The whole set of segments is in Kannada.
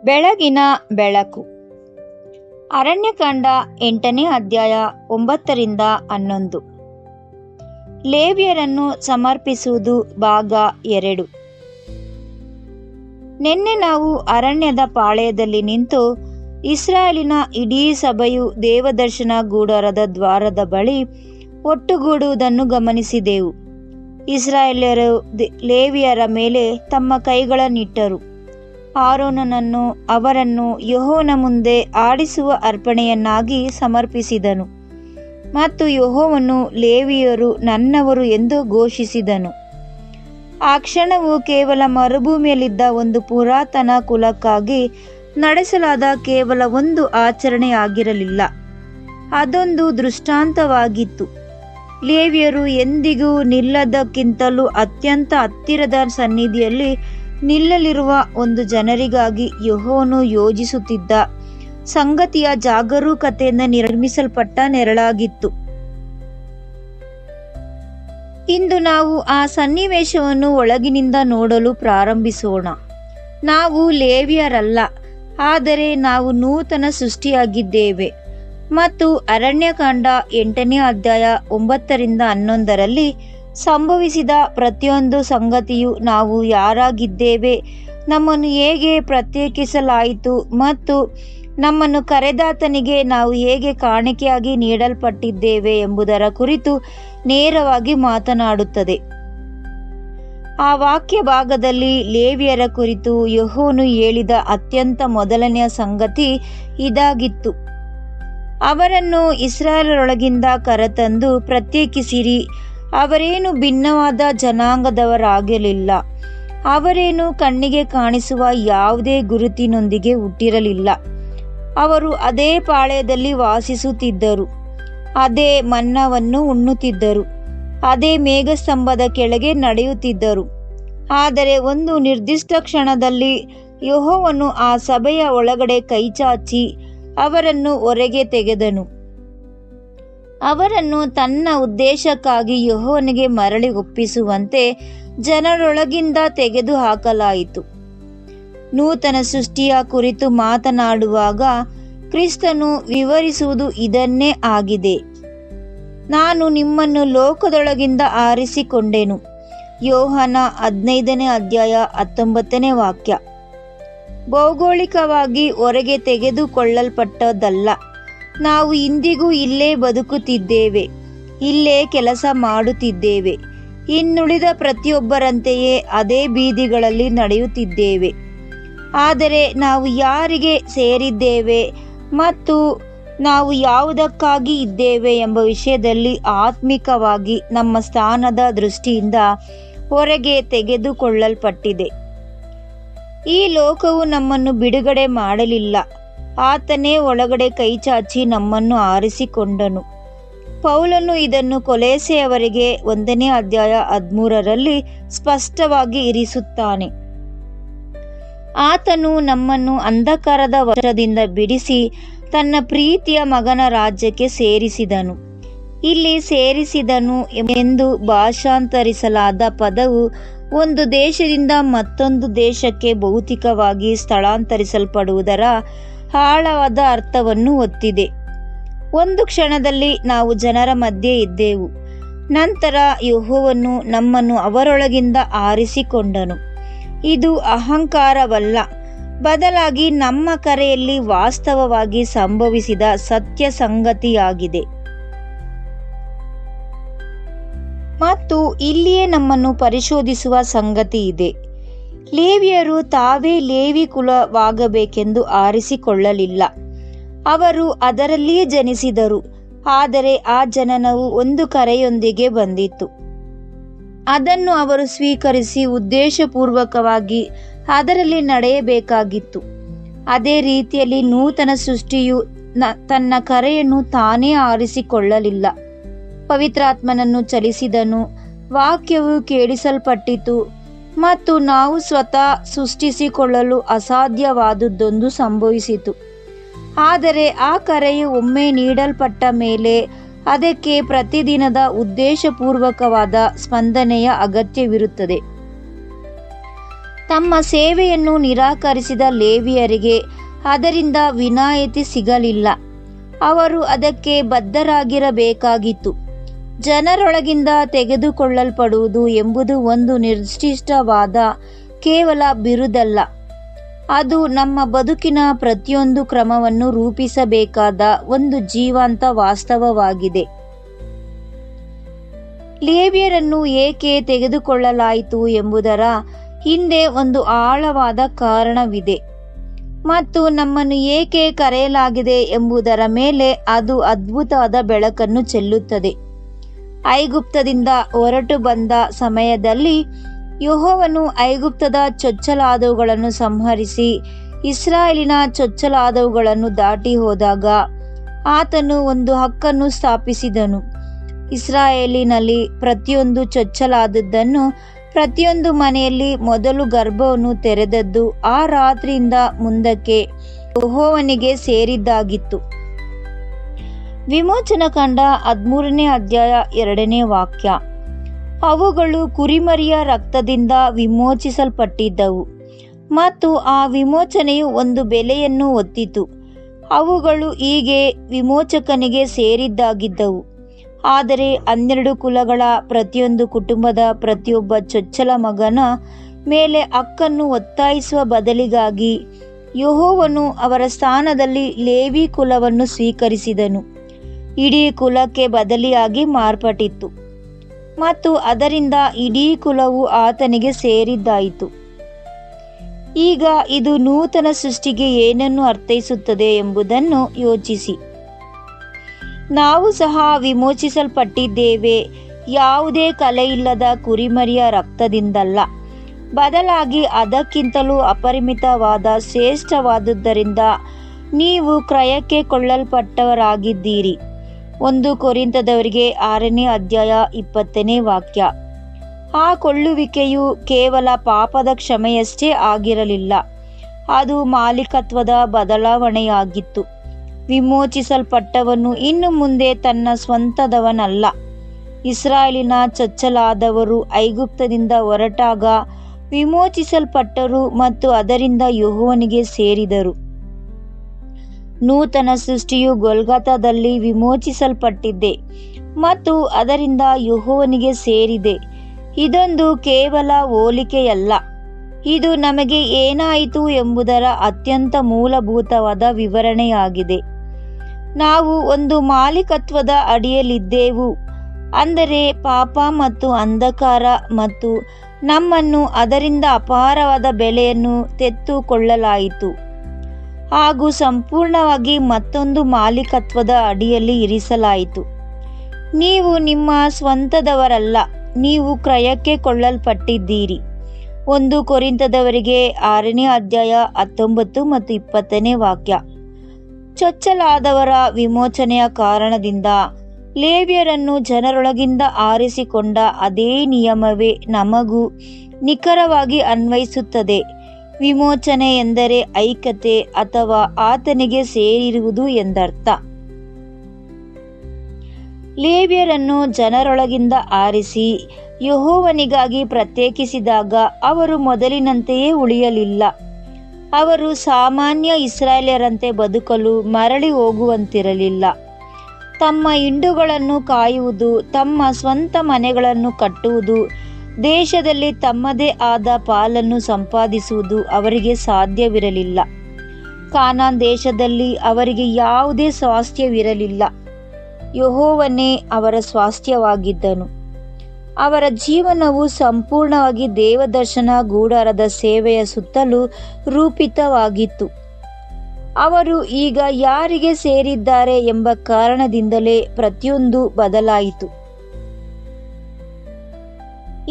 ಬೆಳಗಿನ ಬೆಳಕು. ಅರಣ್ಯಕಾಂಡ 8ನೇ ಅಧ್ಯಾಯ 9-11. ಲೇವಿಯರನ್ನು ಸಮರ್ಪಿಸುವುದು ಭಾಗ 2. ನಿನ್ನೆ ನಾವು ಅರಣ್ಯದ ಪಾಳೆಯದಲ್ಲಿ ನಿಂತು ಇಸ್ರಾಯೇಲಿನ ಇಡೀ ಸಭೆಯು ದೇವದರ್ಶನ ಗುಡಾರದ ದ್ವಾರದ ಬಳಿ ಒಟ್ಟುಗೂಡುವುದನ್ನು ಗಮನಿಸಿದೆವು. ಇಸ್ರಾಯೇಲ್ಯರು ಲೇವಿಯರ ಮೇಲೆ ತಮ್ಮ ಕೈಗಳನ್ನಿಟ್ಟರು. ಆರೋನನನ್ನು ಅವರನ್ನು ಯೆಹೋವನ ಮುಂದೆ ಆಡಿಸುವ ಅರ್ಪಣೆಯನ್ನಾಗಿ ಸಮರ್ಪಿಸಿದನು ಮತ್ತು ಯೆಹೋವನು ಲೇವಿಯರು ನನ್ನವರು ಎಂದು ಘೋಷಿಸಿದನು. ಆ ಕ್ಷಣವು ಕೇವಲ ಮರುಭೂಮಿಯಲ್ಲಿದ್ದ ಒಂದು ಪುರಾತನ ಕುಲಕ್ಕಾಗಿ ನಡೆಸಲಾದ ಕೇವಲ ಒಂದು ಆಚರಣೆಯಾಗಿರಲಿಲ್ಲ, ಅದೊಂದು ದೃಷ್ಟಾಂತವಾಗಿತ್ತು. ಲೇವಿಯರು ಎಂದಿಗೂ ನಿಲ್ಲದಕ್ಕಿಂತಲೂ ಅತ್ಯಂತ ಹತ್ತಿರದ ಸನ್ನಿಧಿಯಲ್ಲಿ ನಿಲ್ಲಲಿರುವ ಒಂದು ಜನರಿಗಾಗಿ ಯೆಹೋವನು ಯೋಜಿಸುತ್ತಿದ್ದ ಸಂಗತಿಯ ಜಾಗರೂಕತೆಯಿಂದ ನಿರ್ಮಿಸಲ್ಪಟ್ಟ ನೆರಳಾಗಿತ್ತು. ಇಂದು ನಾವು ಆ ಸನ್ನಿವೇಶವನ್ನು ಒಳಗಿನಿಂದ ನೋಡಲು ಪ್ರಾರಂಭಿಸೋಣ. ನಾವು ಲೇವಿಯರಲ್ಲ, ಆದರೆ ನಾವು ನೂತನ ಸೃಷ್ಟಿಯಾಗಿದ್ದೇವೆ ಮತ್ತು ಅರಣ್ಯಕಾಂಡ 8ನೇ ಅಧ್ಯಾಯ 9-11 ಸಂಭವಿಸಿದ ಪ್ರತಿಯೊಂದು ಸಂಗತಿಯು ನಾವು ಯಾರಾಗಿದ್ದೇವೆ, ನಮ್ಮನ್ನು ಹೇಗೆ ಪ್ರತ್ಯೇಕಿಸಲಾಯಿತು ಮತ್ತು ನಮ್ಮನ್ನು ಕರೆದಾತನಿಗೆ ನಾವು ಹೇಗೆ ಕಾಣಿಕೆಯಾಗಿ ನೀಡಲ್ಪಟ್ಟಿದ್ದೇವೆ ಎಂಬುದರ ಕುರಿತು ನೇರವಾಗಿ ಮಾತನಾಡುತ್ತದೆ. ಆ ವಾಕ್ಯ ಭಾಗದಲ್ಲಿ ಲೇವಿಯರ ಕುರಿತು ಯೆಹೋವನು ಹೇಳಿದ ಅತ್ಯಂತ ಮೊದಲನೆಯ ಸಂಗತಿ ಇದಾಗಿತ್ತು: ಅವರನ್ನು ಇಸ್ರಾಯೇಲರೊಳಗಿಂದ ಕರೆತಂದು ಪ್ರತ್ಯೇಕಿಸಿರಿ. ಅವರೇನು ಭಿನ್ನವಾದ ಜನಾಂಗದವರಾಗಲಿಲ್ಲ, ಅವರೇನು ಕಣ್ಣಿಗೆ ಕಾಣಿಸುವ ಯಾವುದೇ ಗುರುತಿನೊಂದಿಗೆ ಹುಟ್ಟಿರಲಿಲ್ಲ. ಅವರು ಅದೇ ಪಾಳೆಯದಲ್ಲಿ ವಾಸಿಸುತ್ತಿದ್ದರು, ಅದೇ ಮನ್ನವನ್ನು ಉಣ್ಣುತ್ತಿದ್ದರು, ಅದೇ ಮೇಘಸ್ತಂಭದ ಕೆಳಗೆ ನಡೆಯುತ್ತಿದ್ದರು. ಆದರೆ ಒಂದು ನಿರ್ದಿಷ್ಟ ಕ್ಷಣದಲ್ಲಿ ಯೆಹೋವನು ಆ ಸಭೆಯ ಒಳಗಡೆ ಕೈಚಾಚಿ ಅವರನ್ನು ಹೊರಗೆ ತೆಗೆದನು. ಅವರನ್ನು ತನ್ನ ಉದ್ದೇಶಕ್ಕಾಗಿ ಯೆಹೋವನಿಗೆ ಮರಳಿ ಒಪ್ಪಿಸುವಂತೆ ಜನರೊಳಗಿಂದ ತೆಗೆದು ಹಾಕಲಾಯಿತು. ನೂತನ ಸೃಷ್ಟಿಯ ಕುರಿತು ಮಾತನಾಡುವಾಗ ಕ್ರಿಸ್ತನು ವಿವರಿಸುವುದು ಇದನ್ನೇ ಆಗಿದೆ: ನಾನು ನಿಮ್ಮನ್ನು ಲೋಕದೊಳಗಿಂದ ಆರಿಸಿಕೊಂಡೆನು. ಯೋಹಾನ 15ನೇ ಅಧ್ಯಾಯ 19ನೇ ವಾಕ್ಯ. ಭೌಗೋಳಿಕವಾಗಿ ಹೊರಗೆ ತೆಗೆದುಕೊಳ್ಳಲ್ಪಟ್ಟದ್ದಲ್ಲ, ನಾವು ಇಂದಿಗೂ ಇಲ್ಲೇ ಬದುಕುತ್ತಿದ್ದೇವೆ, ಇಲ್ಲೇ ಕೆಲಸ ಮಾಡುತ್ತಿದ್ದೇವೆ, ಇನ್ನುಳಿದ ಪ್ರತಿಯೊಬ್ಬರಂತೆಯೇ ಅದೇ ಬೀದಿಗಳಲ್ಲಿ ನಡೆಯುತ್ತಿದ್ದೇವೆ. ಆದರೆ ನಾವು ಯಾರಿಗೆ ಸೇರಿದ್ದೇವೆ ಮತ್ತು ನಾವು ಯಾವುದಕ್ಕಾಗಿ ಇದ್ದೇವೆ ಎಂಬ ವಿಷಯದಲ್ಲಿ ಆತ್ಮಿಕವಾಗಿ ನಮ್ಮ ಸ್ಥಾನದ ದೃಷ್ಟಿಯಿಂದ ಹೊರಗೆ ತೆಗೆದುಕೊಳ್ಳಲ್ಪಟ್ಟಿದೆ. ಈ ಲೋಕವು ನಮ್ಮನ್ನು ಬಿಡುಗಡೆ ಮಾಡಲಿಲ್ಲ, ಆತನೇ ಒಳಗಡೆ ಕೈಚಾಚಿ ನಮ್ಮನ್ನು ಆರಿಸಿಕೊಂಡನು. ಪೌಲನು ಇದನ್ನು ಕೊಲೊಸ್ಸೆಯವರಿಗೆ 1ನೇ ಅಧ್ಯಾಯ 13 ಸ್ಪಷ್ಟವಾಗಿ ಇರಿಸುತ್ತಾನೆ. ಆತನು ನಮ್ಮನ್ನು ಅಂಧಕಾರದ ವಶದಿಂದ ಬಿಡಿಸಿ ತನ್ನ ಪ್ರೀತಿಯ ಮಗನ ರಾಜ್ಯಕ್ಕೆ ಸೇರಿಸಿದನು. ಇಲ್ಲಿ ಸೇರಿಸಿದನು ಎಂದು ಭಾಷಾಂತರಿಸಲಾದ ಪದವು ಒಂದು ದೇಶದಿಂದ ಮತ್ತೊಂದು ದೇಶಕ್ಕೆ ಭೌತಿಕವಾಗಿ ಸ್ಥಳಾಂತರಿಸಲ್ಪಡುವುದರ ಆಳವಾದ ಅರ್ಥವನ್ನು ಹೊತ್ತಿದೆ. ಒಂದು ಕ್ಷಣದಲ್ಲಿ ನಾವು ಜನರ ಮಧ್ಯೆ ಇದ್ದೆವು, ನಂತರ ಯೆಹೋವನು ನಮ್ಮನ್ನು ಅವರೊಳಗಿಂದ ಆರಿಸಿಕೊಂಡನು. ಇದು ಅಹಂಕಾರವಲ್ಲ, ಬದಲಾಗಿ ನಮ್ಮ ಕರೆಯಲ್ಲಿ ವಾಸ್ತವವಾಗಿ ಸಂಭವಿಸಿದ ಸತ್ಯ ಸಂಗತಿಯಾಗಿದೆ. ಮತ್ತು ಇಲ್ಲಿಯೇ ನಮ್ಮನ್ನು ಪರಿಶೋಧಿಸುವ ಸಂಗತಿ ಇದೆ. ಲೇವಿಯರು ತಾವೇ ಲೇವಿ ಕುಲವಾಗಬೇಕೆಂದು ಆರಿಸಿಕೊಳ್ಳಲಿಲ್ಲ, ಅವರು ಅದರಲ್ಲಿಯೇ ಜನಿಸಿದರು. ಆದರೆ ಆ ಜನನವು ಒಂದು ಕರೆಯೊಂದಿಗೆ ಬಂದಿತ್ತು. ಅದನ್ನು ಅವರು ಸ್ವೀಕರಿಸಿ ಉದ್ದೇಶಪೂರ್ವಕವಾಗಿ ಅದರಲ್ಲಿ ನಡೆಯಬೇಕಾಗಿತ್ತು. ಅದೇ ರೀತಿಯಲ್ಲಿ ನೂತನ ಸೃಷ್ಟಿಯು ತನ್ನ ಕರೆಯನ್ನು ತಾನೇ ಆರಿಸಿಕೊಳ್ಳಲಿಲ್ಲ, ಪವಿತ್ರಾತ್ಮನನ್ನು ಚಲಿಸಿದನು. ವಾಕ್ಯವು ಕೇಳಿಸಲ್ಪಟ್ಟಿತು ಮತ್ತು ನಾವು ಸ್ವತಃ ಸೃಷ್ಟಿಸಿಕೊಳ್ಳಲು ಅಸಾಧ್ಯವಾದುದೊಂದು ಸಂಭವಿಸಿತು. ಆದರೆ ಆ ಕರೆಯು ಒಮ್ಮೆ ನೀಡಲ್ಪಟ್ಟ ಮೇಲೆ ಅದಕ್ಕೆ ಪ್ರತಿದಿನದ ಉದ್ದೇಶಪೂರ್ವಕವಾದ ಸ್ಪಂದನೆಯ ಅಗತ್ಯವಿರುತ್ತದೆ. ತಮ್ಮ ಸೇವೆಯನ್ನು ನಿರಾಕರಿಸಿದ ಲೇವಿಯರಿಗೆ ಅದರಿಂದ ವಿನಾಯಿತಿ ಸಿಗಲಿಲ್ಲ. ಅವರು ಅದಕ್ಕೆ ಬದ್ಧರಾಗಿರಬೇಕಾಗಿತ್ತು. ಜನರೊಳಗಿಂದ ತೆಗೆದುಕೊಳ್ಳಲ್ಪಡುವುದು ಎಂಬುದು ಒಂದು ನಿರ್ದಿಷ್ಟವಾದ ಕೇವಲ ಬಿರುದಲ್ಲ. ಅದು ನಮ್ಮ ಬದುಕಿನ ಪ್ರತಿಯೊಂದು ಕ್ರಮವನ್ನು ರೂಪಿಸಬೇಕಾದ ಒಂದು ಜೀವಂತ ವಾಸ್ತವವಾಗಿದೆ. ಲೇವಿಯರನ್ನು ಏಕೆ ತೆಗೆದುಕೊಳ್ಳಲಾಯಿತು ಎಂಬುದರ ಹಿಂದೆ ಒಂದು ಆಳವಾದ ಕಾರಣವಿದೆ ಮತ್ತು ನಮ್ಮನ್ನು ಏಕೆ ಕರೆಯಲಾಗಿದೆ ಎಂಬುದರ ಮೇಲೆ ಅದು ಅದ್ಭುತವಾದ ಬೆಳಕನ್ನು ಚೆಲ್ಲುತ್ತದೆ. ಐಗುಪ್ತದಿಂದ ಹೊರಟು ಬಂದ ಸಮಯದಲ್ಲಿ ಯೆಹೋವನು ಐಗುಪ್ತದ ಚೊಚ್ಚಲಾದವುಗಳನ್ನು ಸಂಹರಿಸಿ ಇಸ್ರಾಯೇಲಿನ ಚೊಚ್ಚಲಾದವುಗಳನ್ನು ದಾಟಿ ಹೋದಾಗ ಆತನು ಒಂದು ಹಕ್ಕನ್ನು ಸ್ಥಾಪಿಸಿದನು. ಇಸ್ರಾಯೇಲಿನಲ್ಲಿ ಪ್ರತಿಯೊಂದು ಚೊಚ್ಚಲಾದದ್ದನ್ನು ಪ್ರತಿಯೊಂದು ಮನೆಯಲ್ಲಿ ಮೊದಲು ಗರ್ಭವನ್ನು ತೆರೆದದ್ದು ಆ ರಾತ್ರಿಯಿಂದ ಮುಂದಕ್ಕೆ ಯೆಹೋವನಿಗೆ ಸೇರಿದ್ದಾಗಿತ್ತು. ವಿಮೋಚನಕಾಂಡ 13ನೇ ಅಧ್ಯಾಯ 2ನೇ ವಾಕ್ಯ. ಅವುಗಳು ಕುರಿಮರಿಯ ರಕ್ತದಿಂದ ವಿಮೋಚಿಸಲ್ಪಟ್ಟಿದ್ದವು ಮತ್ತು ಆ ವಿಮೋಚನೆಯು ಒಂದು ಬೆಲೆಯನ್ನು ಹೊತ್ತಿತು. ಅವುಗಳು ಹೀಗೆ ವಿಮೋಚಕನಿಗೆ ಸೇರಿದ್ದಾಗಿದ್ದವು. ಆದರೆ 12 ಕುಲಗಳ ಪ್ರತಿಯೊಂದು ಕುಟುಂಬದ ಪ್ರತಿಯೊಬ್ಬ ಚೊಚ್ಚಲ ಮಗನ ಮೇಲೆ ಹಕ್ಕನ್ನು ಒತ್ತಾಯಿಸುವ ಬದಲಿಗಾಗಿ ಯೆಹೋವನು ಅವರ ಸ್ಥಾನದಲ್ಲಿ ಲೇವಿ ಕುಲವನ್ನು ಸ್ವೀಕರಿಸಿದನು. ಇಡೀ ಕುಲಕ್ಕೆ ಬದಲಿಯಾಗಿ ಮಾರ್ಪಟ್ಟಿತು ಮತ್ತು ಅದರಿಂದ ಇಡೀ ಕುಲವು ಆತನಿಗೆ ಸೇರಿದ್ದಾಯಿತು. ಈಗ ಇದು ನೂತನ ಸೃಷ್ಟಿಗೆ ಏನನ್ನು ಅರ್ಥೈಸುತ್ತದೆ ಎಂಬುದನ್ನು ಯೋಚಿಸಿ. ನಾವು ಸಹ ವಿಮೋಚಿಸಲ್ಪಟ್ಟಿದ್ದೇವೆ, ಯಾವುದೇ ಕಲೆಯಿಲ್ಲದ ಕುರಿಮರಿಯ ರಕ್ತದಿಂದಲ್ಲ, ಬದಲಾಗಿ ಅದಕ್ಕಿಂತಲೂ ಅಪರಿಮಿತವಾದ ಶ್ರೇಷ್ಠವಾದುದರಿಂದ ನೀವು ಕ್ರಯಕ್ಕೆ ಕೊಳ್ಳಲ್ಪಟ್ಟವರಾಗಿದ್ದೀರಿ. 1 ಕೊರಿಂಥದವರಿಗೆ 6ನೇ ಅಧ್ಯಾಯ 20ನೇ ವಾಕ್ಯ. ಆ ಕೊಳ್ಳುವಿಕೆಯು ಕೇವಲ ಪಾಪದ ಕ್ಷಮೆಯಷ್ಟೇ ಆಗಿರಲಿಲ್ಲ, ಅದು ಮಾಲೀಕತ್ವದ ಬದಲಾವಣೆಯಾಗಿತ್ತು. ವಿಮೋಚಿಸಲ್ಪಟ್ಟವನು ಇನ್ನು ಮುಂದೆ ತನ್ನ ಸ್ವಂತದವನಲ್ಲ. ಇಸ್ರಾಯೇಲಿನ ಚೊಚ್ಚಲಾದವರು ಐಗುಪ್ತದಿಂದ ಹೊರಟಾಗ ವಿಮೋಚಿಸಲ್ಪಟ್ಟರು ಮತ್ತು ಅದರಿಂದ ಯೆಹೋವನಿಗೆ ಸೇರಿದರು. ನೂತನ ಸೃಷ್ಟಿಯು ಗೊಲ್ಗೊಥಾದಲ್ಲಿ ವಿಮೋಚಿಸಲ್ಪಟ್ಟಿದೆ ಮತ್ತು ಅದರಿಂದ ಯೆಹೋವನಿಗೆ ಸೇರಿದೆ. ಇದೊಂದು ಕೇವಲ ಹೋಲಿಕೆಯಲ್ಲ, ಇದು ನಮಗೆ ಏನಾಯಿತು ಎಂಬುದರ ಅತ್ಯಂತ ಮೂಲಭೂತವಾದ ವಿವರಣೆಯಾಗಿದೆ. ನಾವು ಒಂದು ಮಾಲೀಕತ್ವದ ಅಡಿಯಲ್ಲಿದ್ದೆವು, ಅಂದರೆ ಪಾಪ ಮತ್ತು ಅಂಧಕಾರ, ಮತ್ತು ನಮ್ಮನ್ನು ಅದರಿಂದ ಅಪಾರವಾದ ಬೆಲೆಯನ್ನು ತೆತ್ತುಕೊಳ್ಳಲಾಯಿತು ಹಾಗೂ ಸಂಪೂರ್ಣವಾಗಿ ಮತ್ತೊಂದು ಮಾಲೀಕತ್ವದ ಅಡಿಯಲ್ಲಿ ಇರಿಸಲಾಯಿತು. ನೀವು ನಿಮ್ಮ ಸ್ವಂತದವರಲ್ಲ, ನೀವು ಕ್ರಯಕ್ಕೆ ಕೊಳ್ಳಲ್ಪಟ್ಟಿದ್ದೀರಿ. 1 ಕೊರಿಂಥದವರಿಗೆ 6ನೇ ಅಧ್ಯಾಯ 19 ಮತ್ತು 20ನೇ ವಾಕ್ಯ. ಚೊಚ್ಚಲಾದವರ ವಿಮೋಚನೆಯ ಕಾರಣದಿಂದ ಲೇವಿಯರನ್ನು ಜನರೊಳಗಿಂದ ಆರಿಸಿಕೊಂಡ ಅದೇ ನಿಯಮವೇ ನಮಗೂ ನಿಖರವಾಗಿ ಅನ್ವಯಿಸುತ್ತದೆ. ವಿಮೋಚನೆ ಎಂದರೆ ಐಕ್ಯತೆ ಅಥವಾ ಆತನಿಗೆ ಸೇರಿರುವುದು ಎಂದರ್ಥ. ಲೇವಿಯರನ್ನು ಜನರೊಳಗಿಂದ ಆರಿಸಿ ಯೆಹೋವನಿಗಾಗಿ ಪ್ರತ್ಯೇಕಿಸಿದಾಗ ಅವರು ಮೊದಲಿನಂತೆಯೇ ಉಳಿಯಲಿಲ್ಲ. ಅವರು ಸಾಮಾನ್ಯ ಇಸ್ರಾಯೇಲ್ಯರಂತೆ ಬದುಕಲು ಮರಳಿ ಹೋಗುವಂತಿರಲಿಲ್ಲ. ತಮ್ಮ ಹಿಂಡುಗಳನ್ನು ಕಾಯುವುದು, ತಮ್ಮ ಸ್ವಂತ ಮನೆಗಳನ್ನು ಕಟ್ಟುವುದು, ದೇಶದಲ್ಲಿ ತಮ್ಮದೇ ಆದ ಪಾಲನ್ನು ಸಂಪಾದಿಸುವುದು ಅವರಿಗೆ ಸಾಧ್ಯವಿರಲಿಲ್ಲ. ಕಾನಾನ್ ದೇಶದಲ್ಲಿ ಅವರಿಗೆ ಯಾವುದೇ ಸ್ವಾಸ್ಥ್ಯವಿರಲಿಲ್ಲ. ಯೆಹೋವನೇ ಅವರ ಸ್ವಾಸ್ಥ್ಯವಾಗಿದ್ದನು. ಅವರ ಜೀವನವು ಸಂಪೂರ್ಣವಾಗಿ ದೇವದರ್ಶನ ಗುಡಾರದ ಸೇವೆಯ ಸುತ್ತಲೂ ರೂಪಿತವಾಗಿತ್ತು. ಅವರು ಈಗ ಯಾರಿಗೆ ಸೇರಿದ್ದಾರೆ ಎಂಬ ಕಾರಣದಿಂದಲೇ ಪ್ರತಿಯೊಂದು ಬದಲಾಯಿತು.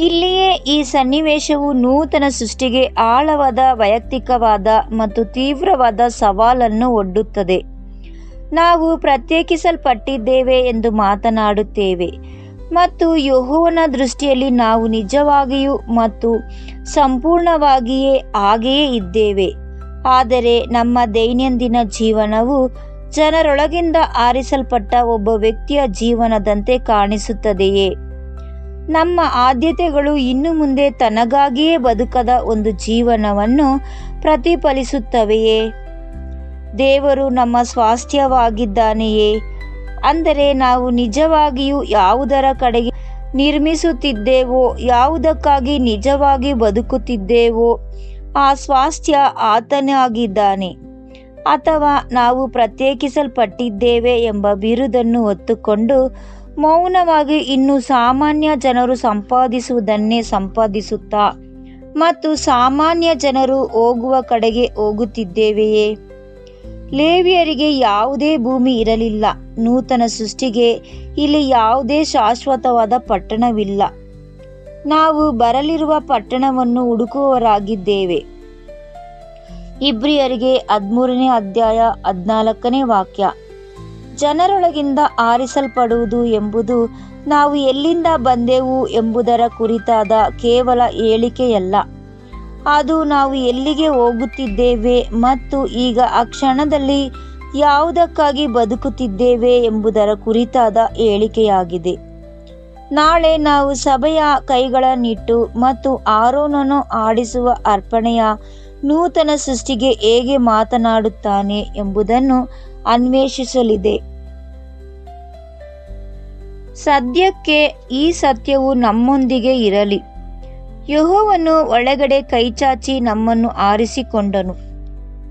ಇಲ್ಲಿಯೇ ಈ ಸನ್ನಿವೇಶವು ನೂತನ ಸೃಷ್ಟಿಗೆ ಆಳವಾದ ವೈಯಕ್ತಿಕವಾದ ಮತ್ತು ತೀವ್ರವಾದ ಸವಾಲನ್ನು ಒಡ್ಡುತ್ತದೆ. ನಾವು ಪ್ರತ್ಯೇಕಿಸಲ್ಪಟ್ಟಿದ್ದೇವೆ ಎಂದು ಮಾತನಾಡುತ್ತೇವೆ ಮತ್ತು ಯೆಹೋವನ ದೃಷ್ಟಿಯಲ್ಲಿ ನಾವು ನಿಜವಾಗಿಯೂ ಮತ್ತು ಸಂಪೂರ್ಣವಾಗಿಯೇ ಹಾಗೆಯೇ ಇದ್ದೇವೆ. ಆದರೆ ನಮ್ಮ ದೈನಂದಿನ ಜೀವನವು ಜನರೊಳಗಿಂದ ಆರಿಸಲ್ಪಟ್ಟ ಒಬ್ಬ ವ್ಯಕ್ತಿಯ ಜೀವನದಂತೆ ಕಾಣಿಸುತ್ತದೆಯೇ? ನಮ್ಮ ಆದ್ಯತೆಗಳು ಇನ್ನು ಮುಂದೆ ತನಗಾಗಿಯೇ ಬದುಕದ ಒಂದು ಜೀವನವನ್ನು ಪ್ರತಿಫಲಿಸುತ್ತವೆಯೇ? ದೇವರು ನಮ್ಮ ಸ್ವಾಸ್ಥ್ಯವಾಗಿದ್ದಾನೆಯೇ? ಅಂದರೆ ನಾವು ನಿಜವಾಗಿಯೂ ಯಾವುದರ ಕಡೆಗೆ ನಿರ್ಮಿಸುತ್ತಿದ್ದೇವೋ, ಯಾವುದಕ್ಕಾಗಿ ನಿಜವಾಗಿ ಬದುಕುತ್ತಿದ್ದೇವೋ ಆ ಸ್ವಾಸ್ಥ್ಯ ಆತನಾಗಿದ್ದಾನೆ. ಅಥವಾ ನಾವು ಪ್ರತ್ಯೇಕಿಸಲ್ಪಟ್ಟಿದ್ದೇವೆ ಎಂಬ ಬಿರುದನ್ನು ಹೊತ್ತುಕೊಂಡು ಮೌನವಾಗಿ ಇನ್ನೂ ಸಾಮಾನ್ಯ ಜನರು ಸಂಪಾದಿಸುವುದನ್ನೇ ಸಂಪಾದಿಸುತ್ತಾ ಮತ್ತು ಸಾಮಾನ್ಯ ಜನರು ಹೋಗುವ ಕಡೆಗೆ ಹೋಗುತ್ತಿದ್ದೇವೆಯೇ? ಲೇವಿಯರಿಗೆ ಯಾವುದೇ ಭೂಮಿ ಇರಲಿಲ್ಲ. ನೂತನ ಸೃಷ್ಟಿಗೆ ಇಲ್ಲಿ ಯಾವುದೇ ಶಾಶ್ವತವಾದ ಪಟ್ಟಣವಿಲ್ಲ. ನಾವು ಬರಲಿರುವ ಪಟ್ಟಣವನ್ನು ಹುಡುಕುವವರಾಗಿದ್ದೇವೆ. ಇಬ್ರಿಯರಿಗೆ 13ನೇ ಅಧ್ಯಾಯ 14ನೇ ವಾಕ್ಯ. ಜನರೊಳಗಿಂದ ಆರಿಸಲ್ಪಡುವುದು ಎಂಬುದು ನಾವು ಎಲ್ಲಿಂದ ಬಂದೆವು ಎಂಬುದರ ಕುರಿತಾದ ಕೇವಲ ಹೇಳಿಕೆಯಲ್ಲ. ಅದು ನಾವು ಎಲ್ಲಿಗೆ ಹೋಗುತ್ತಿದ್ದೇವೆ ಮತ್ತು ಈಗ ಆ ಕ್ಷಣದಲ್ಲಿ ಯಾವುದಕ್ಕಾಗಿ ಬದುಕುತ್ತಿದ್ದೇವೆ ಎಂಬುದರ ಕುರಿತಾದ ಹೇಳಿಕೆಯಾಗಿದೆ. ನಾಳೆ ನಾವು ಸಭೆಯ ಕೈಗಳನ್ನಿಟ್ಟು ಮತ್ತು ಆರೋನನು ಆಡಿಸುವ ಅರ್ಪಣೆಯ ನೂತನ ಸೃಷ್ಟಿಗೆ ಹೇಗೆ ಮಾತನಾಡುತ್ತಾನೆ ಎಂಬುದನ್ನು ಅನ್ವೇಷಿಸಲಿದೆ. ಸದ್ಯಕ್ಕೆ ಈ ಸತ್ಯವು ನಮ್ಮೊಂದಿಗೆ ಇರಲಿ. ಯೆಹೋವನು ಒಳಗಡೆ ಕೈಚಾಚಿ ನಮ್ಮನ್ನು ಆರಿಸಿಕೊಂಡನು.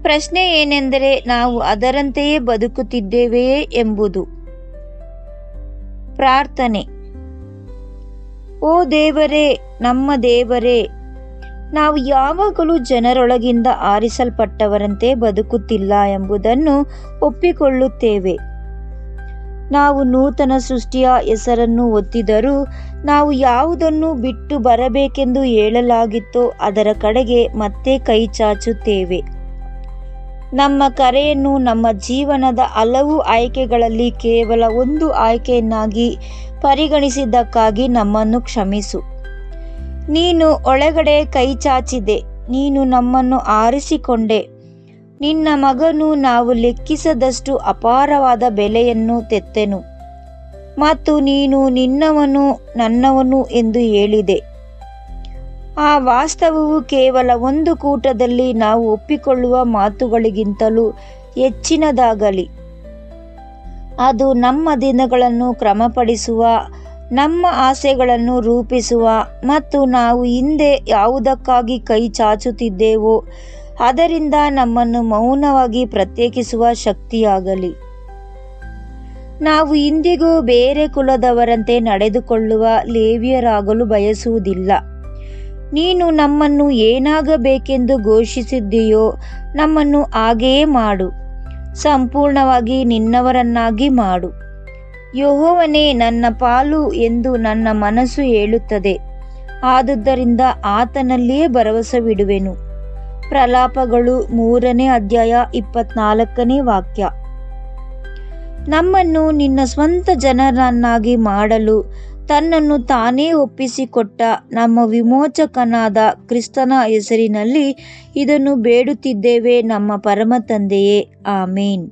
ಪ್ರಶ್ನೆ ಏನೆಂದರೆ, ನಾವು ಅದರಂತೆಯೇ ಬದುಕುತ್ತಿದ್ದೇವೆಯೇ ಎಂಬುದು. ಪ್ರಾರ್ಥನೆ. ಓ ದೇವರೇ, ನಮ್ಮ ದೇವರೇ, ನಾವು ಯಾವಾಗಲೂ ಜನರೊಳಗಿಂದ ಆರಿಸಲ್ಪಟ್ಟವರಂತೆ ಬದುಕುತ್ತಿಲ್ಲ ಎಂಬುದನ್ನು ಒಪ್ಪಿಕೊಳ್ಳುತ್ತೇವೆ. ನಾವು ನೂತನ ಸೃಷ್ಟಿಯ ಹೆಸರನ್ನು ಒತ್ತಿದರೂ ನಾವು ಯಾವುದನ್ನು ಬಿಟ್ಟು ಬರಬೇಕೆಂದು ಹೇಳಲಾಗಿತ್ತೋ ಅದರ ಕಡೆಗೆ ಮತ್ತೆ ಕೈ ಚಾಚುತ್ತೇವೆ. ನಮ್ಮ ಕರೆಯನ್ನು ನಮ್ಮ ಜೀವನದ ಹಲವು ಆಯ್ಕೆಗಳಲ್ಲಿ ಕೇವಲ ಒಂದು ಆಯ್ಕೆಯನ್ನಾಗಿ ಪರಿಗಣಿಸಿದ್ದಕ್ಕಾಗಿ ನಮ್ಮನ್ನು ಕ್ಷಮಿಸು. ನೀನು ಒಳಗಡೆ ಕೈ ಚಾಚಿದೆ. ನೀನು ನಮ್ಮನ್ನು ಆರಿಸಿಕೊಂಡೆ. ನಿನ್ನ ಮಗನು ನಾವು ಲೆಕ್ಕಿಸದಷ್ಟು ಅಪಾರವಾದ ಬೆಲೆಯನ್ನು ತೆತ್ತೆನು ಮತ್ತು ನೀನು ನಿನ್ನವನು ನನ್ನವನು ಎಂದು ಹೇಳಿದೆ. ಆ ವಾಸ್ತವವು ಕೇವಲ ಒಂದು ಕೂಟದಲ್ಲಿ ನಾವು ಒಪ್ಪಿಕೊಳ್ಳುವ ಮಾತುಗಳಿಗಿಂತಲೂ ಹೆಚ್ಚಿನದಾಗಲಿ. ಅದು ನಮ್ಮ ದಿನಗಳನ್ನು ಕ್ರಮಪಡಿಸುವ, ನಮ್ಮ ಆಸೆಗಳನ್ನು ರೂಪಿಸುವ ಮತ್ತು ನಾವು ಹಿಂದೆ ಯಾವುದಕ್ಕಾಗಿ ಕೈ ಚಾಚುತ್ತಿದ್ದೇವೋ ಅದರಿಂದ ನಮ್ಮನ್ನು ಮೌನವಾಗಿ ಪ್ರತ್ಯೇಕಿಸುವ ಶಕ್ತಿಯಾಗಲಿ. ನಾವು ಇಂದಿಗೂ ಬೇರೆ ಕುಲದವರಂತೆ ನಡೆದುಕೊಳ್ಳುವ ಲೇವಿಯರಾಗಲು ಬಯಸುವುದಿಲ್ಲ. ನೀನು ನಮ್ಮನ್ನು ಏನಾಗಬೇಕೆಂದು ಘೋಷಿಸಿದ್ದೀಯೋ ನಮ್ಮನ್ನು ಹಾಗೆಯೇ ಮಾಡು. ಸಂಪೂರ್ಣವಾಗಿ ನಿನ್ನವರನ್ನಾಗಿ ಮಾಡು. ಯೆಹೋವನೇ ನನ್ನ ಪಾಲು ಎಂದು ನನ್ನ ಮನಸ್ಸು ಹೇಳುತ್ತದೆ. ಆದುದರಿಂದ ಆತನಲ್ಲಿಯೇ ಭರವಸವಿಡುವೆನು. ಪ್ರಲಾಪಗಳು 3ನೇ ಅಧ್ಯಾಯ 24ನೇ ವಾಕ್ಯ. ನಮ್ಮನ್ನು ನಿನ್ನ ಸ್ವಂತ ಜನರನ್ನಾಗಿ ಮಾಡಲು ತನ್ನನ್ನು ತಾನೇ ಒಪ್ಪಿಸಿಕೊಟ್ಟ ನಮ್ಮ ವಿಮೋಚಕನಾದ ಕ್ರಿಸ್ತನ ಹೆಸರಿನಲ್ಲಿ ಇದನ್ನು ಬೇಡುತ್ತಿದ್ದೇವೆ ನಮ್ಮ ಪರಮ ತಂದೆಯೇ. ಆಮೇನ್.